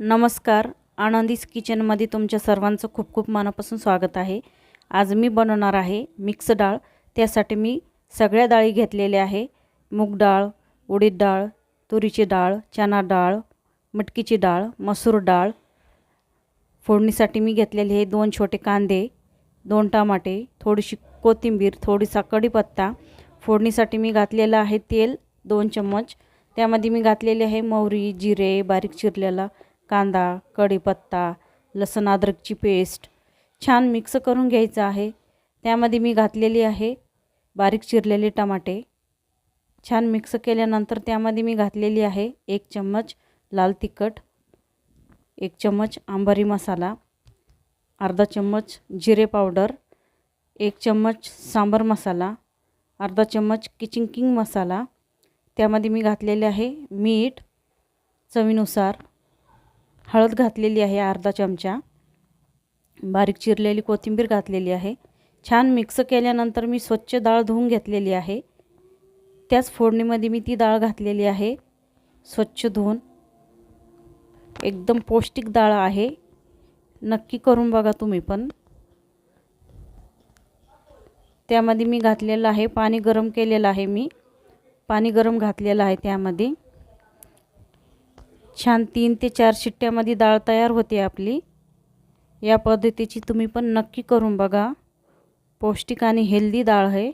नमस्कार. आनंदीस किचनमध्ये तुमच्या सर्वांचं खूप खूप मनापासून स्वागत आहे. आज मी बनवणार आहे मिक्स डाळ. त्यासाठी मी सगळ्या डाळी घेतलेल्या आहे. मूग डाळ, उडीद डाळ, तुरीची डाळ, चना डाळ, मटकीची डाळ, मसूर डाळ. फोडणीसाठी मी घेतलेले आहे 2 छोटे कांदे, 2 टमाटे, थोडीशी कोथिंबीर, थोडीसा कढीपत्ता. फोडणीसाठी मी घातलेलं आहे तेल 2 चम्मच. त्यामध्ये मी घातलेले आहे मोहरी, जिरे, बारीक चिरलेला कांदा, कढीपत्ता, लसूण अद्रकची पेस्ट. छान मिक्स करून घ्यायचं आहे. त्यामध्ये मी घातलेली आहे बारीक चिरलेले टमाटे. छान मिक्स केल्यानंतर त्यामध्ये मी घातलेली आहे 1 चम्मच लाल तिखट, 1 चम्मच अंबारी मसाला, अर्धा चम्मच जिरे पावडर, 1 चम्मच सांबर मसाला, अर्धा चम्मच किचन किंग मसाला. त्यामध्ये मी घातलेले आहे मीठ चवीनुसार, हळद घातलेली आहे अर्धा चमचा, बारीक चिरलेली कोथिंबीर घातलेली आहे. छान मिक्स केल्यानंतर मी स्वच्छ डाळ धुवून घेतलेली आहे. त्याच फोडणीमध्ये मी ती डाळ घातलेली आहे स्वच्छ धुवून. एकदम पौष्टिक डाळ आहे, नक्की करून बघा तुम्ही पण. त्यामध्ये मी घातलेलं आहे पाणी गरम केलेलं आहे. मी पाणी गरम घातलेलं आहे. त्यामध्ये छान 3 ते 4 शिट्ट्यामध्ये डाळ तयार होते आपली. या पद्धतीची तुम्ही पण नक्की करून बघा. पौष्टिक आणि हेल्दी डाळ आहे.